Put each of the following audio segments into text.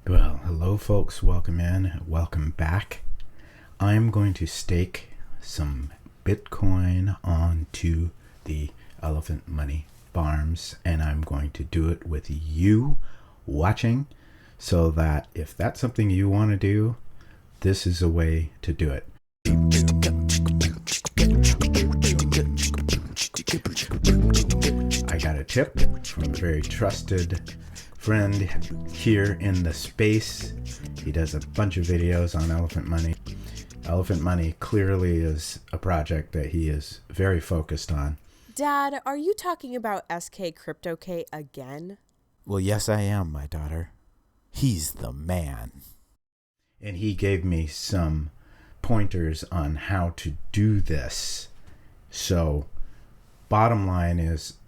Well, hello folks, welcome in, welcome back. I'm going to stake some Bitcoin onto the Elephant Money Farms, and I'm going to do it with you watching, so that if that's something you want to do, this is a way to do it. I got a tip from a very trusted friend here in the space. He does a bunch of videos on Elephant Money. Elephant Money clearly is a project that he is very focused on. Dad, are you talking about SK CryptoK again? Well, yes, I am, my daughter. He's the man. And he gave me some pointers on how to do this. So, bottom line is,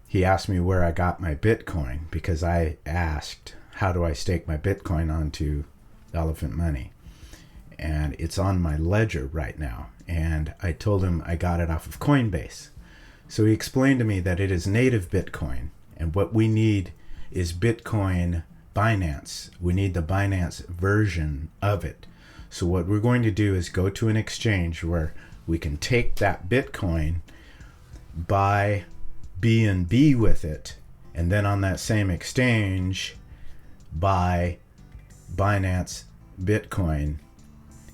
he asked me where I got my Bitcoin, because I asked, how do I stake my Bitcoin onto Elephant Money? And it's on my ledger right now. And I told him I got it off of Coinbase. So he explained to me that it is native Bitcoin. And what we need is Bitcoin Binance. We need the Binance version of it. So what we're going to do is go to an exchange where we can take that Bitcoin, buy BNB with it, and then on that same exchange buy Binance Bitcoin,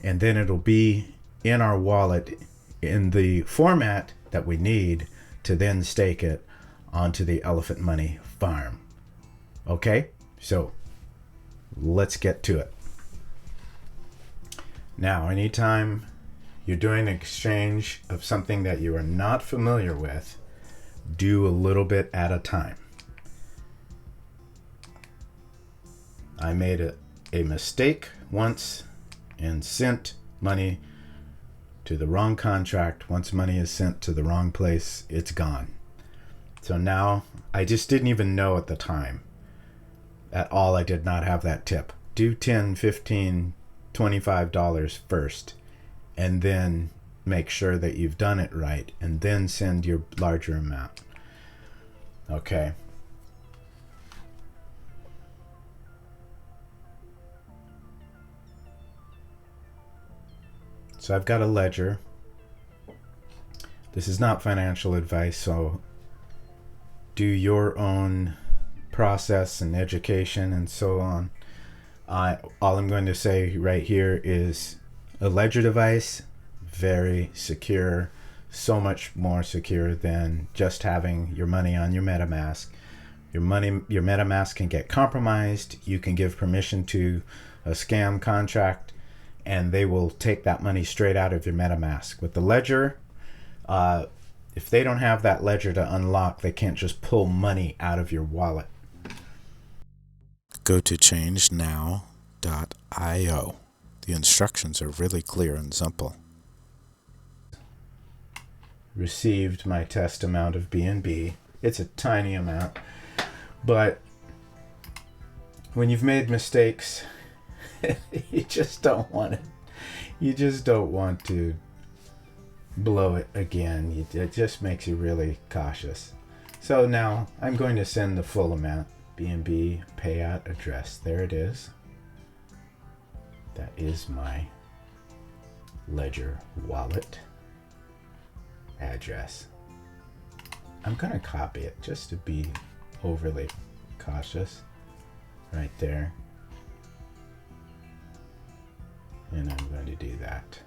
and then it'll be in our wallet in the format that we need to then stake it onto the Elephant Money farm. Okay, so let's get to it. Now, anytime you're doing an exchange of something that you are not familiar with, do a little bit at a time. I made a mistake once and sent money to the wrong contract. Once money is sent to the wrong place, it's gone. So now, I just didn't even know at the time. At all, I did not have that tip. Do $10, $15, $25 first, and then make sure that you've done it right, and then send your larger amount. Okay. So I've got a ledger. This is not financial advice, so do your own process and education and so on. All I'm going to say right here is a ledger device, very secure, so much more secure than just having your money on your MetaMask. Your MetaMask can get compromised. You can give permission to a scam contract, and they will take that money straight out of your MetaMask. With the ledger, if they don't have that ledger to unlock, they can't just pull money out of your wallet. Go to Changenow.io. The instructions are really clear and simple. Received my test amount of BNB. It's a tiny amount, but when you've made mistakes, you just don't want it. You just don't want to blow it again. It just makes you really cautious. So now I'm going to send the full amount. BNB payout address. There it is. That is my Ledger wallet address. I'm going to copy it just to be overly cautious. Right there. And I'm going to do that.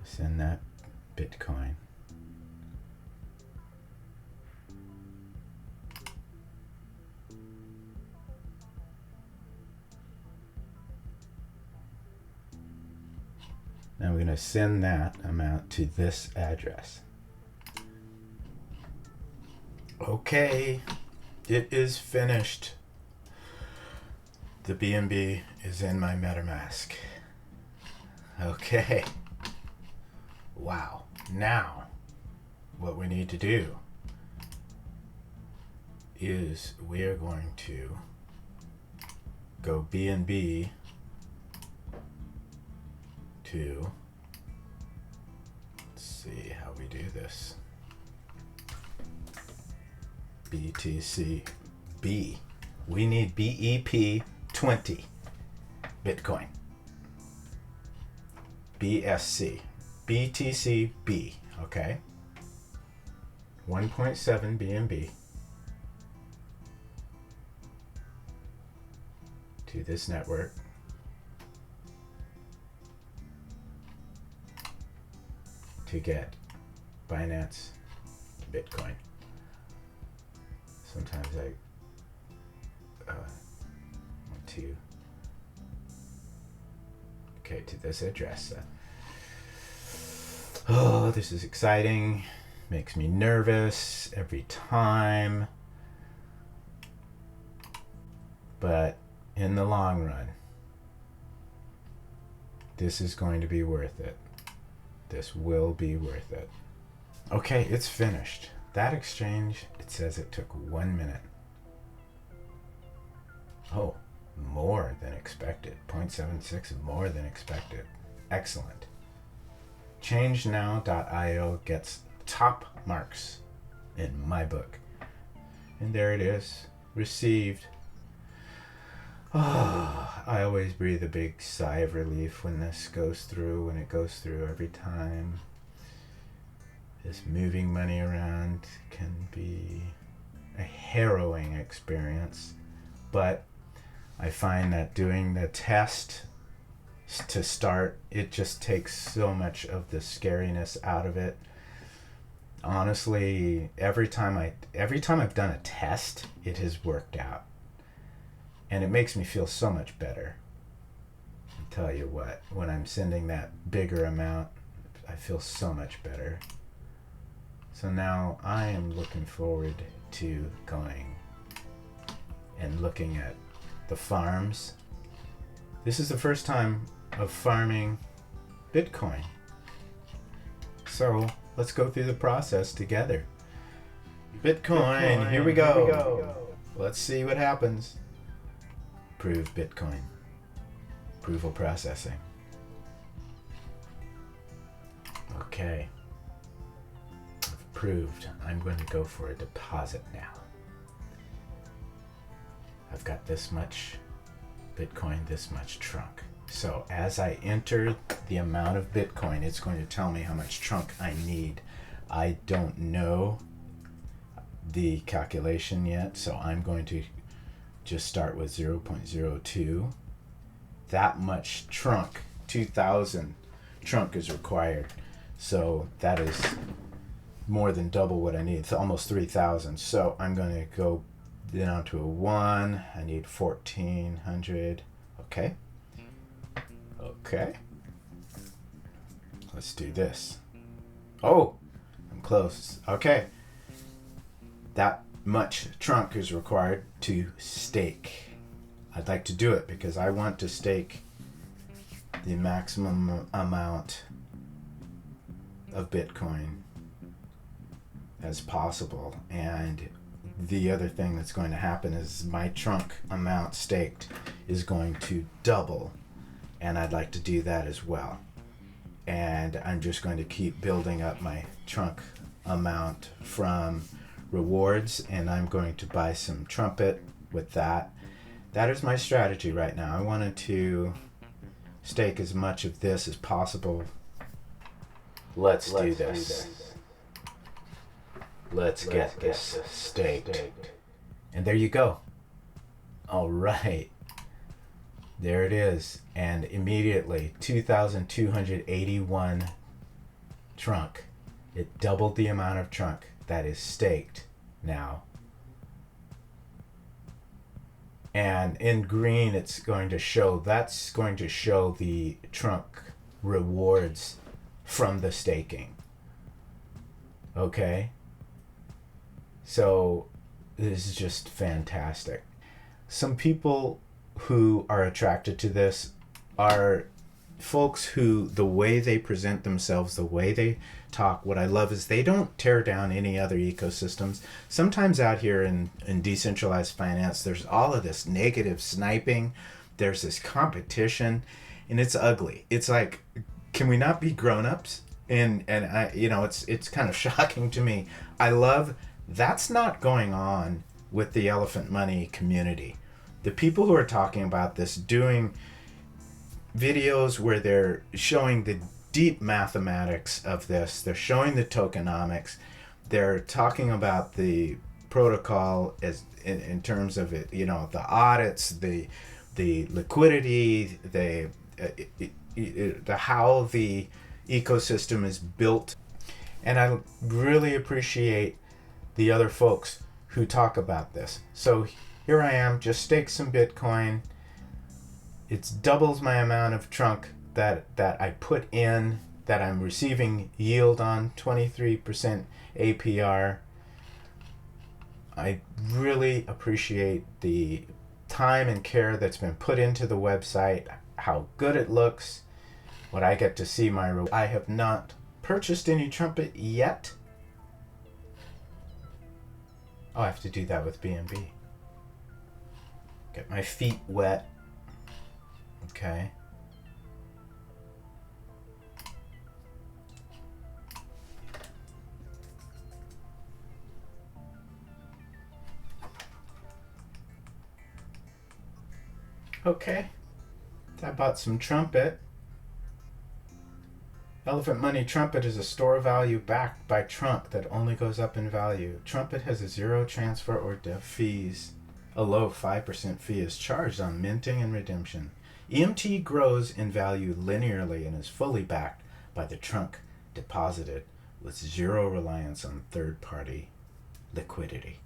Send that Bitcoin. Now we're going to send that amount to this address. Okay, it is finished. The BNB is in my MetaMask. Okay. Wow. Now, what we need to do is we are going to go BNB to, let's see how we do this, BTCB. We need BEP20 Bitcoin. BSC. BTCB. Okay. 1.7 BNB to this network. To get Binance Bitcoin. Sometimes I want to, okay, to this address. Oh, this is exciting. Makes me nervous every time. But in the long run, this is going to be worth it. This will be worth it. Okay, it's finished. That exchange, it says it took 1 minute. Oh, more than expected. 0.76 more than expected. Excellent. Changenow.io gets top marks in my book. And there it is. Received. Oh, I always breathe a big sigh of relief when this goes through, when it goes through every time. This moving money around can be a harrowing experience, but I find that doing the test to start, it just takes so much of the scariness out of it. Honestly, every time I've done a test, it has worked out. And it makes me feel so much better. I'll tell you what, when I'm sending that bigger amount, I feel so much better. So now I am looking forward to going and looking at the farms. This is the first time of farming Bitcoin. So let's go through the process together. Bitcoin, here we go. Let's see what happens. Prove Bitcoin. Approval processing. Okay. I've approved. I'm going to go for a deposit now. I've got this much Bitcoin, this much trunk. So as I enter the amount of Bitcoin, it's going to tell me how much trunk I need. I don't know the calculation yet, so I'm going to just start with 0.02. That much trunk, 2,000 trunk is required. So that is more than double what I need. It's almost 3,000. So I'm going to go down to a 1. I need 1,400. Okay. Okay. Let's do this. Oh, I'm close. Okay. That much trunk is required to stake. I'd like to do it because I want to stake the maximum amount of Bitcoin as possible. And the other thing that's going to happen is my trunk amount staked is going to double. And I'd like to do that as well. And I'm just going to keep building up my trunk amount from rewards, and I'm going to buy some trumpet with that. That is my strategy right now. I wanted to stake as much of this as possible. Let's do this. Let's get this staked. And there you go. All right. There it is. And immediately 2,281 trunk. It doubled the amount of trunk that is staked now. And in green, it's going to show, that's going to show the trunk rewards from the staking. Okay? So this is just fantastic. Some people who are attracted to this are folks who, the way they present themselves, the way they talk, what I love is they don't tear down any other ecosystems. Sometimes out here in decentralized finance, there's all of this negative sniping. There's this competition, and it's ugly. It's like, can we not be grown-ups? And I, it's kind of shocking to me. I love, that's not going on with the elephant money community. The people who are talking about this, doing videos where they're showing the deep mathematics of this, they're showing the tokenomics, they're talking about the protocol as in terms of it, you know, the audits, the liquidity, the how the ecosystem is built. And I really appreciate the other folks who talk about this. So here I am, just staked some Bitcoin. It's doubles my amount of trunk that I put in, that I'm receiving yield on, 23% APR. I really appreciate the time and care that's been put into the website, how good it looks, what I get to see I have not purchased any trumpet yet. Oh, I have to do that with BNB. Get my feet wet. Okay. Okay. I bought some trumpet. Elephant Money Trumpet is a store of value backed by Trunk that only goes up in value. Trumpet has a 0 transfer or dev fees. A low 5% fee is charged on minting and redemption. EMT grows in value linearly and is fully backed by the Trunk deposited with 0 reliance on third-party liquidity.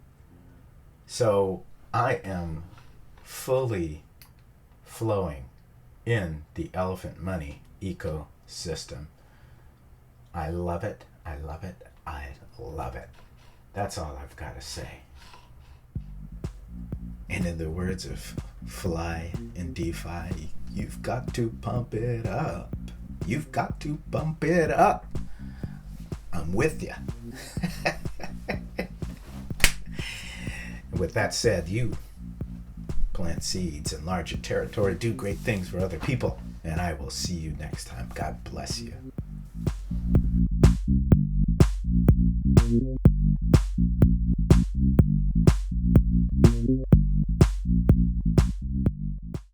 So I am fully flowing in the Elephant Money ecosystem. I love it. I love it. I love it. That's all I've got to say. And in the words of Fly and DeFi, you've got to pump it up. You've got to pump it up. I'm with you. With that said, you plant seeds, enlarge your territory, do great things for other people, and I will see you next time. God bless you.